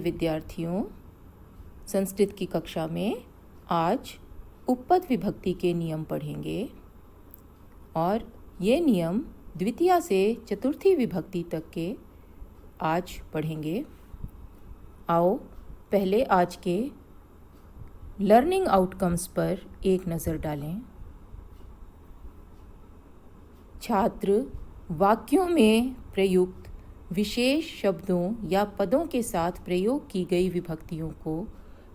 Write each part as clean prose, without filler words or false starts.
विद्यार्थियों, संस्कृत की कक्षा में आज उपपद विभक्ति के नियम पढ़ेंगे और ये नियम द्वितीय से चतुर्थी विभक्ति तक के आज पढ़ेंगे। आओ पहले आज के लर्निंग आउटकम्स पर एक नज़र डालें। छात्र वाक्यों में प्रयुक्त विशेष शब्दों या पदों के साथ प्रयोग की गई विभक्तियों को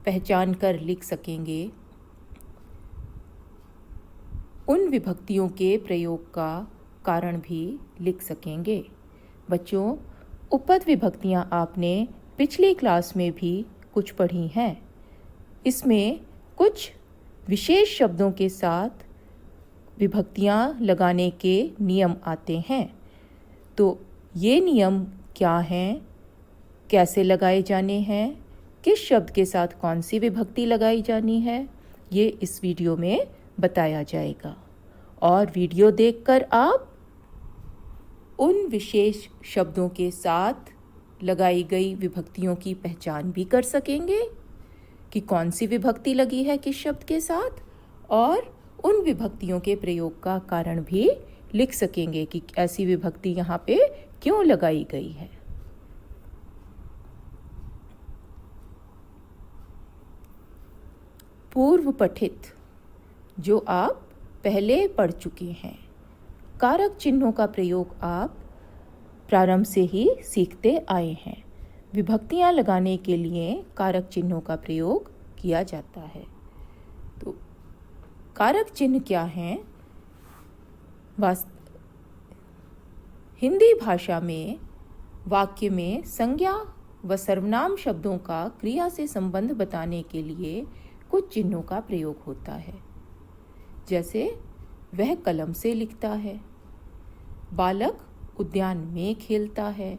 पहचान कर लिख सकेंगे। उन विभक्तियों के प्रयोग का कारण भी लिख सकेंगे। बच्चों, उपपद विभक्तियां आपने पिछली क्लास में भी कुछ पढ़ी हैं। इसमें कुछ विशेष शब्दों के साथ विभक्तियां लगाने के नियम आते हैं। तो ये नियम क्या हैं, कैसे लगाए जाने हैं, किस शब्द के साथ कौन सी विभक्ति लगाई जानी है, ये इस वीडियो में बताया जाएगा। और वीडियो देखकर आप उन विशेष शब्दों के साथ लगाई गई विभक्तियों की पहचान भी कर सकेंगे कि कौन सी विभक्ति लगी है किस शब्द के साथ, और उन विभक्तियों के प्रयोग का कारण भी लिख सकेंगे कि ऐसी विभक्ति यहाँ पे क्यों लगाई गई है। पूर्व पठित, जो आप पहले पढ़ चुके हैं। कारक चिन्हों का प्रयोग आप प्रारंभ से ही सीखते आए हैं। विभक्तियां लगाने के लिए कारक चिन्हों का प्रयोग किया जाता है। तो कारक चिन्ह क्या हैं? हिंदी भाषा में वाक्य में संज्ञा व सर्वनाम शब्दों का क्रिया से संबंध बताने के लिए कुछ चिन्हों का प्रयोग होता है। जैसे वह कलम से लिखता है, बालक उद्यान में खेलता है।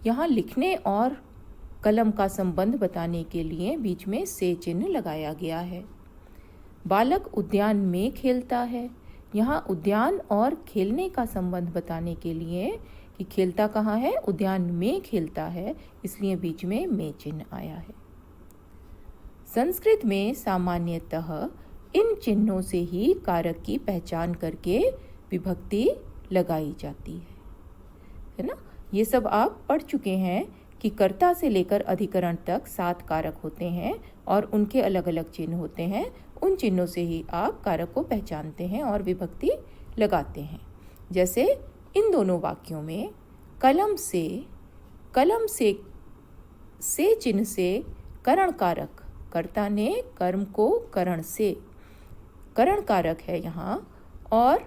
यहाँ लिखने और कलम का संबंध बताने के लिए बीच में से चिन्ह लगाया गया है। बालक उद्यान में खेलता है, यहाँ उद्यान और खेलने का संबंध बताने के लिए कि खेलता कहाँ है, उद्यान में खेलता है, इसलिए बीच में चिन्ह आया है। संस्कृत में सामान्यतः इन चिन्हों से ही कारक की पहचान करके विभक्ति लगाई जाती है ना। ये सब आप पढ़ चुके हैं कि कर्ता से लेकर अधिकरण तक 7 कारक होते हैं और उनके अलग अलग चिन्ह होते हैं। उन चिन्हों से ही आप कारक को पहचानते हैं और विभक्ति लगाते हैं। जैसे इन दोनों वाक्यों में कलम से चिन्ह से करण कारक, कर्ता ने कर्म को करण से, करण कारक है यहाँ, और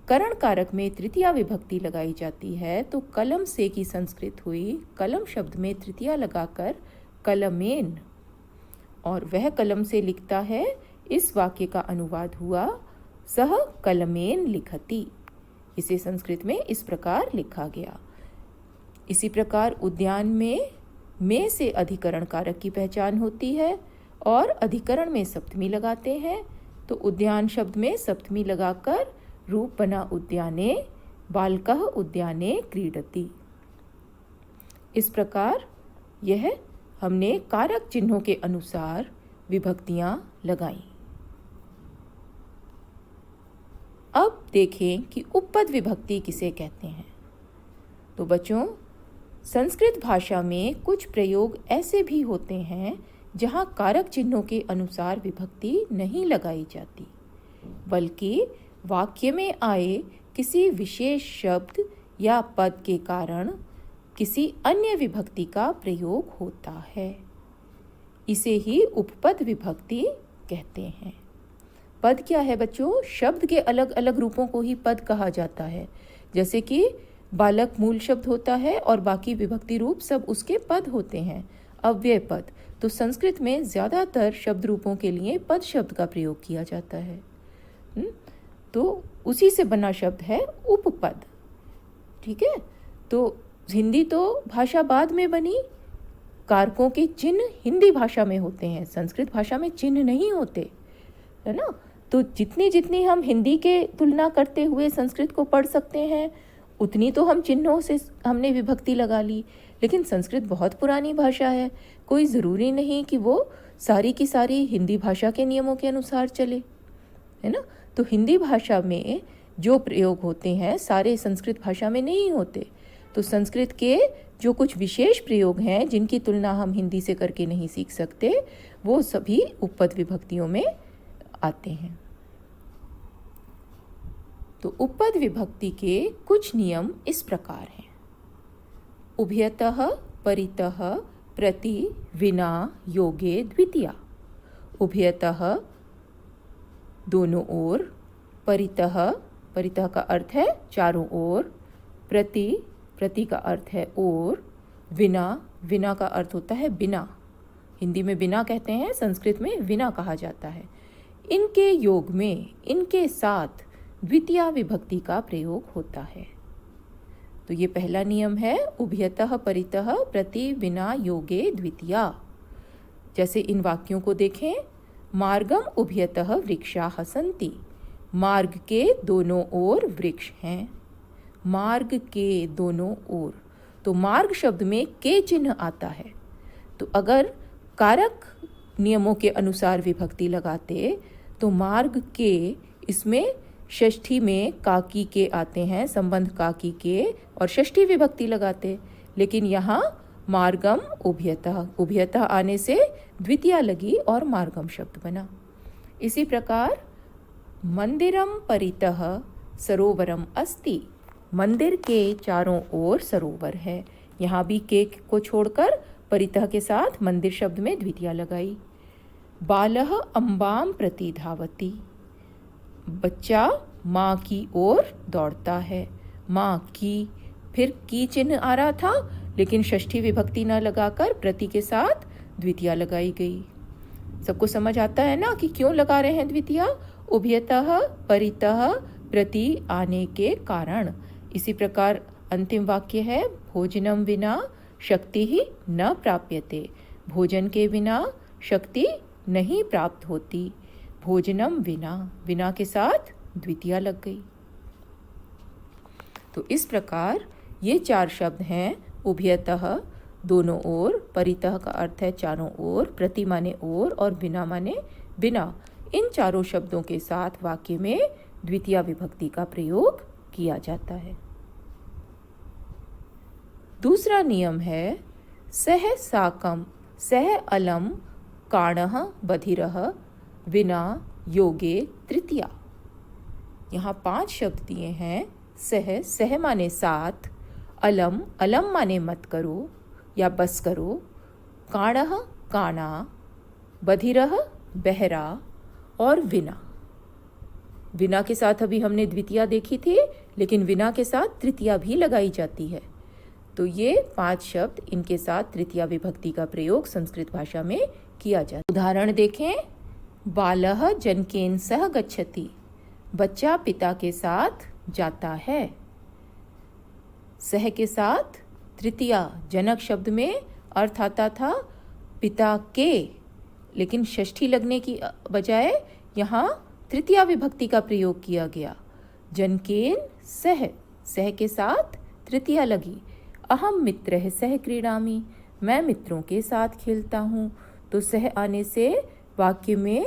करण कारक में तृतीया विभक्ति लगाई जाती है। तो कलम से की संस्कृत हुई कलम शब्द में तृतीया लगाकर कलमेन, और वह कलम से लिखता है, इस वाक्य का अनुवाद हुआ सह कलमेन लिखति। इसे संस्कृत में इस प्रकार लिखा गया। इसी प्रकार उद्यान में से अधिकरण कारक की पहचान होती है और अधिकरण में सप्तमी लगाते हैं। तो उद्यान शब्द में सप्तमी लगाकर रूप बना उद्याने, बालकः उद्याने क्रीडति। इस प्रकार यह हमने कारक चिन्हों के अनुसार विभक्तियां लगाई। अब देखें कि उपपद विभक्ति किसे कहते हैं। तो बच्चों, संस्कृत भाषा में कुछ प्रयोग ऐसे भी होते हैं जहां कारक चिन्हों के अनुसार विभक्ति नहीं लगाई जाती, बल्कि वाक्य में आए किसी विशेष शब्द या पद के कारण किसी अन्य विभक्ति का प्रयोग होता है। इसे ही उपपद विभक्ति कहते हैं। पद क्या है बच्चों? शब्द के अलग अलग रूपों को ही पद कहा जाता है। जैसे कि बालक मूल शब्द होता है और बाकी विभक्ति रूप सब उसके पद होते हैं, अव्यय पद। तो संस्कृत में ज़्यादातर शब्द रूपों के लिए पद शब्द का प्रयोग किया जाता है। तो उसी से बना शब्द है उपपद। ठीक है। तो हिंदी तो भाषा बाद में बनी, कारकों के चिन्ह हिंदी भाषा में होते हैं, संस्कृत भाषा में चिन्ह नहीं होते, है ना। तो जितनी हम हिंदी के तुलना करते हुए संस्कृत को पढ़ सकते हैं, उतनी तो हम चिन्हों से हमने विभक्ति लगा ली। लेकिन संस्कृत बहुत पुरानी भाषा है, कोई ज़रूरी नहीं कि वो सारी की सारी हिंदी भाषा के नियमों के अनुसार चले, है ना। तो हिंदी भाषा में जो प्रयोग होते हैं सारे संस्कृत भाषा में नहीं होते। तो संस्कृत के जो कुछ विशेष प्रयोग हैं जिनकी तुलना हम हिंदी से करके नहीं सीख सकते, वो सभी उपपद विभक्तियों में आते हैं। तो उपपद विभक्ति के कुछ नियम इस प्रकार हैं। उभयतः परितः प्रति विना योगे द्वितीया। उभयतः दोनों ओर, परितः, परितः का अर्थ है चारों ओर, प्रति, प्रति का अर्थ है ओर, विना, विना का अर्थ होता है बिना। हिंदी में बिना कहते हैं, संस्कृत में विना कहा जाता है। इनके योग में, इनके साथ द्वितीया विभक्ति का प्रयोग होता है। तो ये पहला नियम है, उभयतः परितः प्रति विना योगे द्वितीया। जैसे इन वाक्यों को देखें, मार्गम उभयतः वृक्षाः सन्ति। मार्ग के दोनों ओर वृक्ष हैं। मार्ग के दोनों ओर, तो मार्ग शब्द में के चिन्ह आता है। तो अगर कारक नियमों के अनुसार विभक्ति लगाते तो मार्ग के, इसमें षष्ठी में काकी के आते हैं, संबंध काकी के, और षष्ठी विभक्ति लगाते। लेकिन यहाँ मार्गम उभयतः, उभयतः आने से द्वितीया लगी और मार्गम शब्द बना। इसी प्रकार मंदिरम परितः सरोवरम अस्ति। मंदिर के चारों ओर सरोवर है। यहाँ भी के को छोड़कर परितः के साथ मंदिर शब्द में द्वितीया लगाई। बालः अम्बाम प्रति धावति। बच्चा माँ की ओर दौड़ता है। माँ की, फिर की चिन्ह आ रहा था लेकिन षष्ठी विभक्ति न लगाकर प्रति के साथ द्वितीया लगाई गई। सबको समझ आता है ना कि क्यों लगा रहे हैं द्वितीया? उभयतः परितः प्रति आने के कारण। इसी प्रकार अंतिम वाक्य है, भोजनम विना शक्ति ही न प्राप्यते। भोजन के बिना शक्ति नहीं प्राप्त होती। भोजनम विना, विना के साथ द्वितीया लग गई। तो इस प्रकार ये चार शब्द हैं, उभयतः दोनों ओर, परितः का अर्थ है चारों ओर, प्रति माने ओर और बिना माने बिना। इन चारों शब्दों के साथ वाक्य में द्वितीया विभक्ति का प्रयोग किया जाता है। दूसरा नियम है, सह साकम सह अलम काणः बधिरः विना योगे तृतीया। यहाँ 5 शब्द दिए हैं। सह, सह माने साथ, अलम, अलम माने मत करो या बस करो, काणः काना, बधिरः बहरा और विना। विना के साथ अभी हमने द्वितीया देखी थी, लेकिन विना के साथ तृतीया भी लगाई जाती है। तो ये 5 शब्द, इनके साथ तृतीया विभक्ति का प्रयोग संस्कृत भाषा में किया जाता है। उदाहरण देखें, बालः जनकेन सह गच्छति। बच्चा पिता के साथ जाता है। सह के साथ तृतीया, जनक शब्द में अर्थ आता था पिता के, लेकिन षष्ठी लगने की बजाय यहाँ तृतीया विभक्ति का प्रयोग किया गया। जनकेन सह, सह के साथ तृतीया लगी। अहम मित्रः सह क्रीडामि। मैं मित्रों के साथ खेलता हूँ। तो सह आने से वाक्य में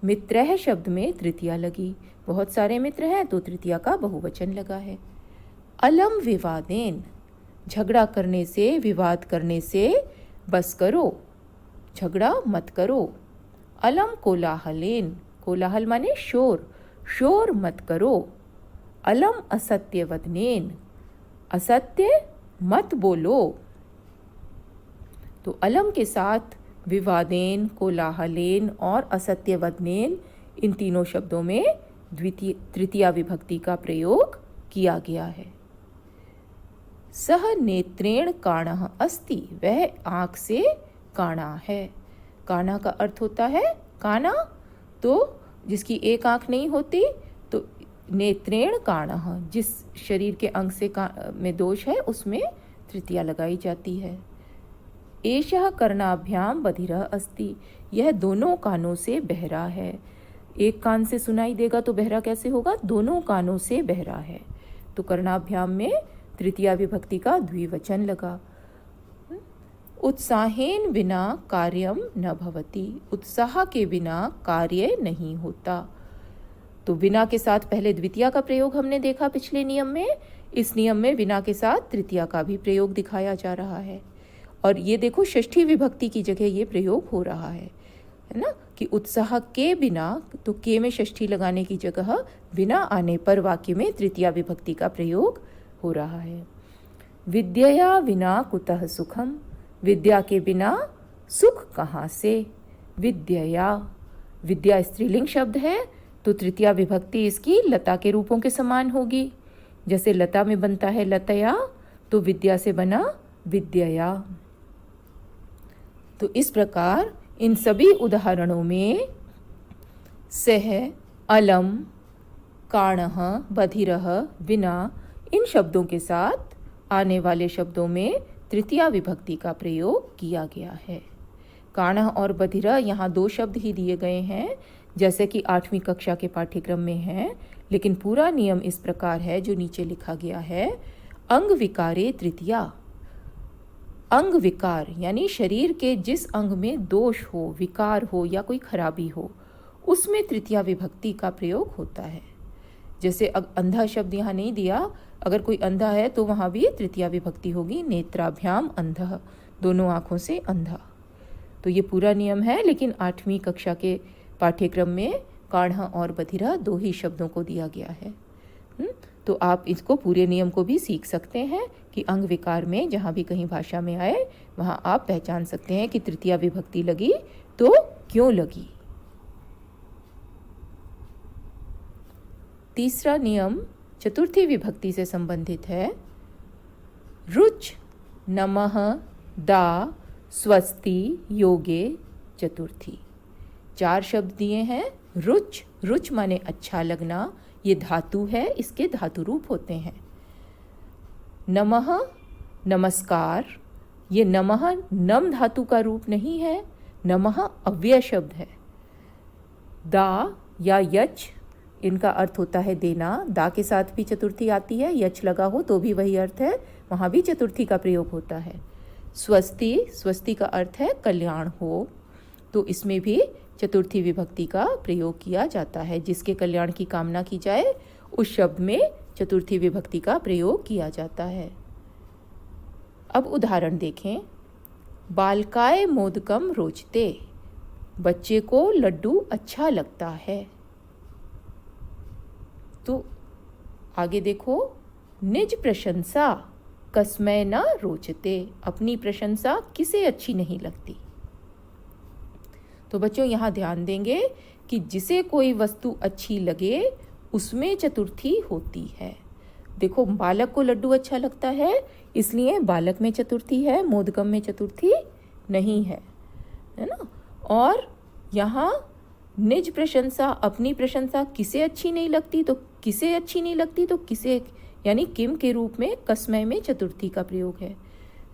मित्रः शब्द में तृतीया लगी। बहुत सारे मित्र हैं तो तृतीया का बहुवचन लगा है। अलम विवादेन, झगड़ा करने से, विवाद करने से बस करो, झगड़ा मत करो। अलम कोलाहलेन, कोलाहल माने शोर, शोर मत करो। अलम असत्य वदनेन, असत्य मत बोलो। तो अलम के साथ विवादेन, कोलाहलेन और असत्य वदनेन, इन तीनों शब्दों में तृतीया विभक्ति का प्रयोग किया गया है। सह नेत्रेण काणः अस्ति, वह आँख से काणा है। काणा का अर्थ होता है काना, तो जिसकी एक आँख नहीं होती, तो नेत्रेण काणः, जिस शरीर के अंग से में दोष है उसमें तृतीया लगाई जाती है। एषः कर्णाभ्याम बधिरः अस्ति, यह दोनों कानों से बहरा है। एक कान से सुनाई देगा तो बहरा कैसे होगा? दोनों कानों से बहरा है। तो कर्णाभ्याम में तृतीया विभक्ति का द्विवचन लगा। उत्साहेन बिना कार्यम न भवति, उत्साह के बिना कार्य नहीं होता। तो बिना के साथ पहले द्वितीया का प्रयोग हमने देखा पिछले नियम में, इस नियम में बिना के साथ तृतीया का भी प्रयोग दिखाया जा रहा है। और ये देखो षष्ठी विभक्ति की जगह ये प्रयोग हो रहा है ना, कि उत्साह के बिना, तो के में षष्ठी लगाने की जगह बिना आने पर वाक्य में तृतीया विभक्ति का प्रयोग हो रहा है। विद्यया विना कुतः सुखम, विद्या के बिना सुख कहाँ से। विद्यया, विद्या स्त्रीलिंग शब्द है तो तृतीया विभक्ति इसकी लता के रूपों के समान होगी। जैसे लता में बनता है लतया, तो विद्या से बना विद्यया। तो इस प्रकार इन सभी उदाहरणों में सह, अलम, काणः, बधिरः, बिना, इन शब्दों के साथ आने वाले शब्दों में तृतीया विभक्ति का प्रयोग किया गया है। काणः और बधिरः यहाँ दो शब्द ही दिए गए हैं, जैसे कि 8वीं कक्षा के पाठ्यक्रम में है, लेकिन पूरा नियम इस प्रकार है जो नीचे लिखा गया है। अंग विकारे तृतीया, अंग विकार यानी शरीर के जिस अंग में दोष हो, विकार हो या कोई खराबी हो, उसमें तृतीया विभक्ति का प्रयोग होता है। जैसे अंधा शब्द यहाँ नहीं दिया, अगर कोई अंधा है तो वहाँ भी तृतीया विभक्ति होगी, नेत्राभ्याम अंधः, दोनों आँखों से अंधा। तो ये पूरा नियम है, लेकिन 8वीं कक्षा के पाठ्यक्रम में काणः और बधिरः दो ही शब्दों को दिया गया है। तो आप इसको पूरे नियम को भी सीख सकते हैं कि अंग विकार में जहाँ भी कहीं भाषा में आए वहाँ आप पहचान सकते हैं कि तृतीया विभक्ति लगी तो क्यों लगी। तीसरा नियम चतुर्थी विभक्ति से संबंधित है। रुच, नमः, दा, स्वस्ति, योगे, चतुर्थी, 4 शब्द दिए हैं। रुच, रुच माने अच्छा लगना, ये धातु है, इसके धातु रूप होते हैं। नमः, नमस्कार, ये नमः नम धातु का रूप नहीं है, नमः अव्यय शब्द है। दा या यच, इनका अर्थ होता है देना, दा के साथ भी चतुर्थी आती है, यच लगा हो तो भी वही अर्थ है, वहाँ भी चतुर्थी का प्रयोग होता है। स्वस्ति, स्वस्ति का अर्थ है कल्याण हो, तो इसमें भी चतुर्थी विभक्ति का प्रयोग किया जाता है। जिसके कल्याण की कामना की जाए उस शब्द में चतुर्थी विभक्ति का प्रयोग किया जाता है। अब उदाहरण देखें। बालकाय मोदकम रोचते, बच्चे को लड्डू अच्छा लगता है। तो आगे देखो, निज प्रशंसा कस्मै न रोचते, अपनी प्रशंसा किसे अच्छी नहीं लगती। तो बच्चों यहाँ ध्यान देंगे कि जिसे कोई वस्तु अच्छी लगे उसमें चतुर्थी होती है। देखो, बालक को लड्डू अच्छा लगता है इसलिए बालक में चतुर्थी है, मोदकम में चतुर्थी नहीं है ना। और यहाँ निज प्रशंसा, अपनी प्रशंसा किसे अच्छी नहीं लगती, तो किसे अच्छी नहीं लगती, तो किसे यानी किम के रूप में कस्मै में चतुर्थी का प्रयोग है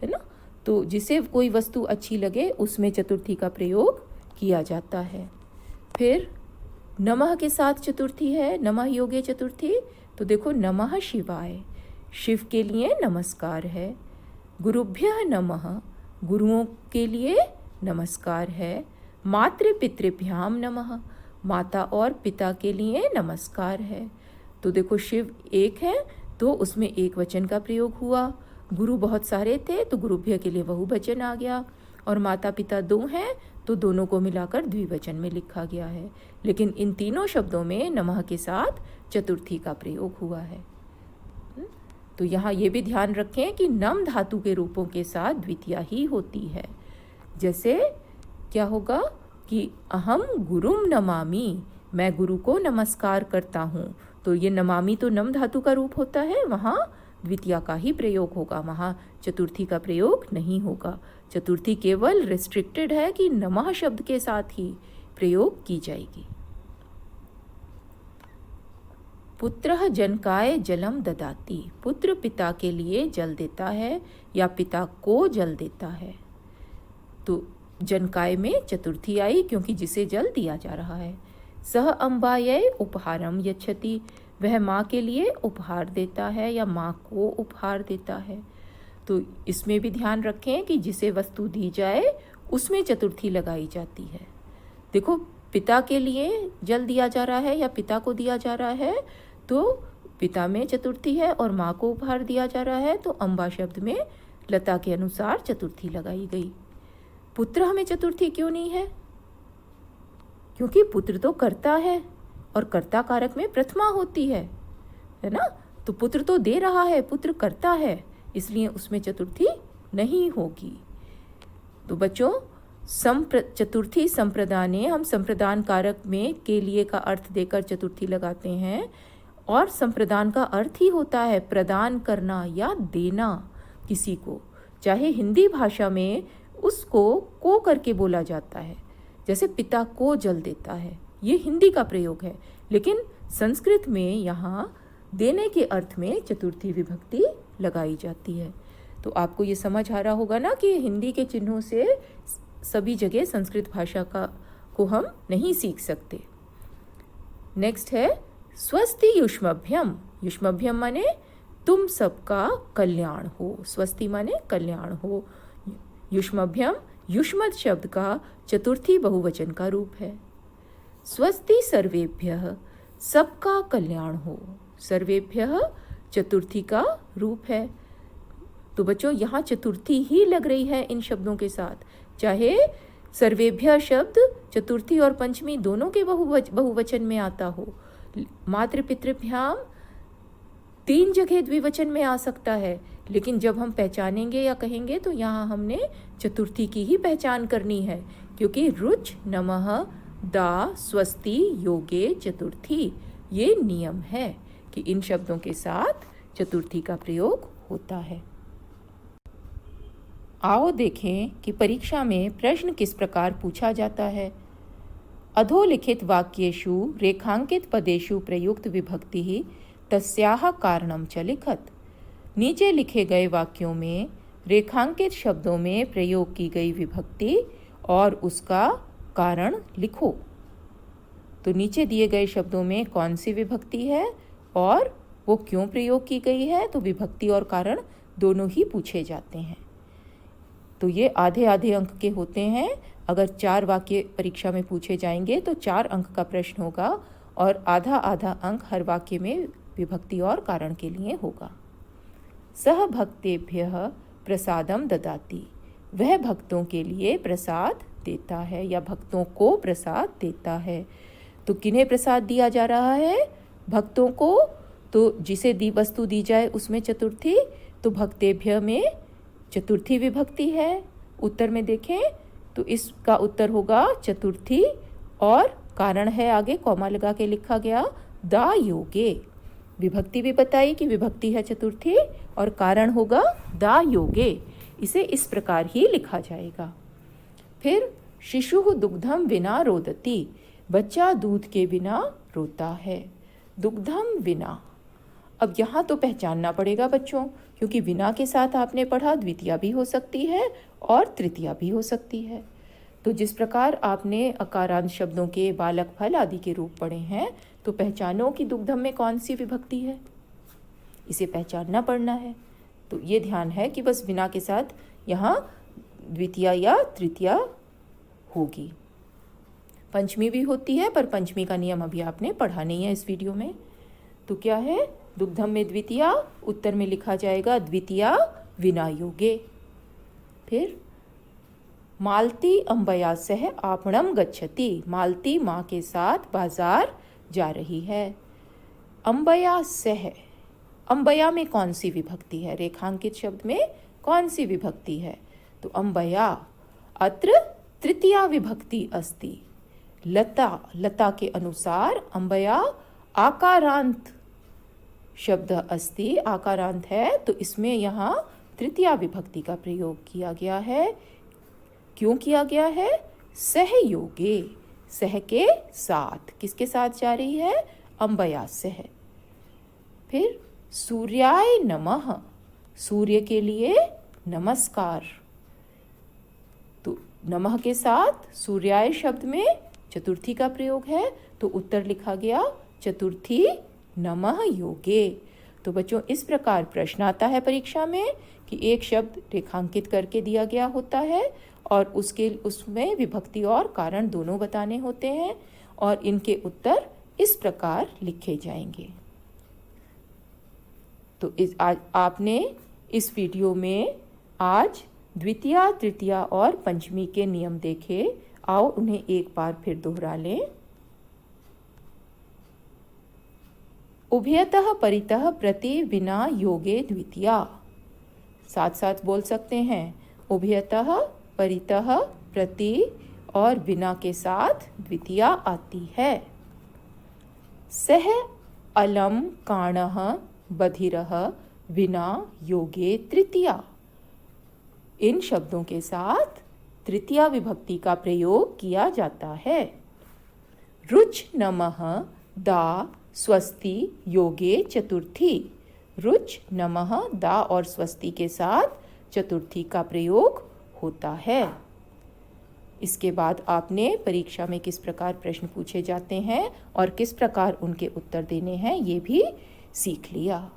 ना। तो जिसे कोई वस्तु अच्छी लगे उसमें चतुर्थी का प्रयोग किया जाता है। फिर नमः के साथ चतुर्थी है, नमः योगे चतुर्थी। तो देखो, नमः शिवाय, शिव के लिए नमस्कार है। गुरुभ्यः नमः, गुरुओं के लिए नमस्कार है। मातृ पितृभ्याम नमः, माता और पिता के लिए नमस्कार है। तो देखो, शिव एक है तो उसमें एक वचन का प्रयोग हुआ, गुरु बहुत सारे थे तो गुरुभ्य के लिए बहुवचन आ गया, और माता पिता 2 हैं तो दोनों को मिलाकर द्विवचन में लिखा गया है। लेकिन इन तीनों शब्दों में नमः के साथ चतुर्थी का प्रयोग हुआ है। तो यहाँ ये भी ध्यान रखें कि नम धातु के रूपों के साथ द्वितीया ही होती है। जैसे क्या होगा कि अहम गुरुम नमामि, मैं गुरु को नमस्कार करता हूँ, तो ये नमामि तो नम धातु का रूप होता है, वहाँ द्वितीया का ही प्रयोग होगा, वहाँ चतुर्थी का प्रयोग नहीं होगा। चतुर्थी केवल रिस्ट्रिक्टेड है कि नमः शब्द के साथ ही प्रयोग की जाएगी। पुत्रः जनकाय जलम ददाति, पुत्र पिता के लिए जल देता है या पिता को जल देता है। तो जनकाय में चतुर्थी आई क्योंकि जिसे जल दिया जा रहा है। सह अम्बायै उपहारम यच्छति, वह माँ के लिए उपहार देता है या माँ को उपहार देता है। तो इसमें भी ध्यान रखें कि जिसे वस्तु दी जाए उसमें चतुर्थी लगाई जाती है। देखो, पिता के लिए जल दिया जा रहा है या पिता को दिया जा रहा है तो पिता में चतुर्थी है, और माँ को उपहार दिया जा रहा है तो अम्बा शब्द में लता के अनुसार चतुर्थी लगाई गई। पुत्र में चतुर्थी क्यों नहीं है? क्योंकि पुत्र तो कर्ता है और कर्ता कारक में प्रथमा होती है ना। तो पुत्र तो दे रहा है, पुत्र कर्ता है, इसलिए उसमें चतुर्थी नहीं होगी। तो बच्चों, चतुर्थी संप्रदाने, हम संप्रदान कारक में के लिए का अर्थ देकर चतुर्थी लगाते हैं, और संप्रदान का अर्थ ही होता है प्रदान करना या देना किसी को। चाहे हिंदी भाषा में उसको को करके बोला जाता है, जैसे पिता को जल देता है, ये हिंदी का प्रयोग है, लेकिन संस्कृत में यहाँ देने के अर्थ में चतुर्थी विभक्ति लगाई जाती है। तो आपको ये समझ आ रहा होगा ना कि हिंदी के चिन्हों से सभी जगह संस्कृत भाषा को हम नहीं सीख सकते। नेक्स्ट है स्वस्ति युष्मभ्यम। युष्मभ्यम माने तुम सबका कल्याण हो, स्वस्ति माने कल्याण हो। युष्मभ्यम युष्मद शब्द का चतुर्थी बहुवचन का रूप है। स्वस्ति सर्वेभ्यः, सबका कल्याण हो। सर्वेभ्यः चतुर्थी का रूप है। तो बच्चों, यहाँ चतुर्थी ही लग रही है इन शब्दों के साथ, चाहे सर्वेभ्यः शब्द चतुर्थी और पंचमी दोनों के बहुवचन में आता हो। मातृपितृभ्याम 3 जगह द्विवचन में आ सकता है, लेकिन जब हम पहचानेंगे या कहेंगे तो यहाँ हमने चतुर्थी की ही पहचान करनी है, क्योंकि रुच नमः दा स्वस्ति योगे चतुर्थी, ये नियम है कि इन शब्दों के साथ चतुर्थी का प्रयोग होता है। आओ देखें कि परीक्षा में प्रश्न किस प्रकार पूछा जाता है। अधोलिखित वाक्येषु रेखांकित पदेषु प्रयुक्त विभक्ति ही तस्याः कारणम च लिखत। नीचे लिखे गए वाक्यों में रेखांकित शब्दों में प्रयोग की गई विभक्ति और उसका कारण लिखो। तो नीचे दिए गए शब्दों में कौन सी विभक्ति है और वो क्यों प्रयोग की गई है, तो विभक्ति और कारण दोनों ही पूछे जाते हैं। तो ये आधे आधे अंक के होते हैं। अगर 4 वाक्य परीक्षा में पूछे जाएंगे तो 4 अंक का प्रश्न होगा, और आधा आधा अंक हर वाक्य में विभक्ति और कारण के लिए होगा। सह भक्तेभ्यः प्रसादम ददाति, वह भक्तों के लिए प्रसाद देता है या भक्तों को प्रसाद देता है। तो किन्हें प्रसाद दिया जा रहा है? भक्तों को। तो जिसे वस्तु दी जाए उसमें चतुर्थी, तो भक्तेभ्य में चतुर्थी विभक्ति है। उत्तर में देखें तो इसका उत्तर होगा चतुर्थी, और कारण है आगे कॉमा लगा के लिखा गया दा योगे। विभक्ति भी बताई कि विभक्ति है चतुर्थी और कारण होगा दा योगे। इसे इस प्रकार ही लिखा जाएगा। फिर शिशुः दुग्धम विना रोदति, बच्चा दूध के बिना रोता है। दुग्धम विना, अब यहाँ तो पहचानना पड़ेगा बच्चों, क्योंकि विना के साथ आपने पढ़ा द्वितीया भी हो सकती है और तृतीया भी हो सकती है। तो जिस प्रकार आपने अकारांत शब्दों के बालक फल आदि के रूप पढ़े हैं, तो पहचानो कि दुग्धम में कौन सी विभक्ति है, इसे पहचानना पड़ना है। तो ये ध्यान है कि बस विना के साथ यहाँ द्वितीया या तृतीया होगी। पंचमी भी होती है, पर पंचमी का नियम अभी आपने पढ़ा नहीं है इस वीडियो में। तो क्या है? दुग्धम में द्वितीया, उत्तर में लिखा जाएगा द्वितीया विना योगे। फिर मालती अम्बया सह आपणम गच्छति, मालती माँ के साथ बाजार जा रही है। अम्बया सह, अम्बया में कौन सी विभक्ति है? रेखांकित शब्द में कौन सी विभक्ति है? तो अम्बया, अत्र तृतीया विभक्ति अस्ति। लता, लता के अनुसार अम्बया आकारांत शब्द अस्ति, आकारांत है, तो इसमें यहाँ तृतीया विभक्ति का प्रयोग किया गया है। क्यों किया गया है? सहयोगे, सह के साथ। किसके साथ जा रही है? अम्बया सह। फिर सूर्याय नमः, सूर्य के लिए नमस्कार। तो नमः के साथ सूर्याय शब्द में चतुर्थी का प्रयोग है, तो उत्तर लिखा गया चतुर्थी नमः योगे। तो बच्चों इस प्रकार प्रश्न आता है परीक्षा में कि एक शब्द रेखांकित करके दिया गया होता है और उसमें विभक्ति और कारण दोनों बताने होते हैं और इनके उत्तर इस प्रकार लिखे जाएंगे। तो आपने इस वीडियो में आज द्वितीया, तृतीया और पंचमी के नियम देखे। आओ उन्हें एक बार फिर दोहरा लें। उभयतः परितः प्रति विना योगे द्वितीया। साथ साथ बोल सकते हैं, उभयतः परितः प्रति और बिना के साथ द्वितीया आती है। सह अलम काणः बधिरः विना योगे तृतीया। इन शब्दों के साथ तृतीया विभक्ति का प्रयोग किया जाता है। रुच नमः दा स्वस्ति योगे चतुर्थी। रुच नमः दा और स्वस्ति के साथ चतुर्थी का प्रयोग होता है। इसके बाद आपने परीक्षा में किस प्रकार प्रश्न पूछे जाते हैं और किस प्रकार उनके उत्तर देने हैं ये भी सीख लिया।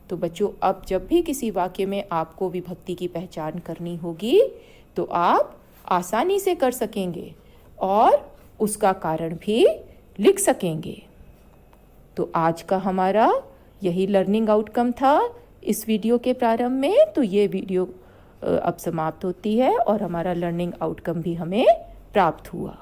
तो बच्चों अब जब भी किसी वाक्य में आपको विभक्ति की पहचान करनी होगी तो आप आसानी से कर सकेंगे और उसका कारण भी लिख सकेंगे। तो आज का हमारा यही लर्निंग आउटकम था इस वीडियो के प्रारंभ में। तो ये वीडियो अब समाप्त होती है और हमारा लर्निंग आउटकम भी हमें प्राप्त हुआ।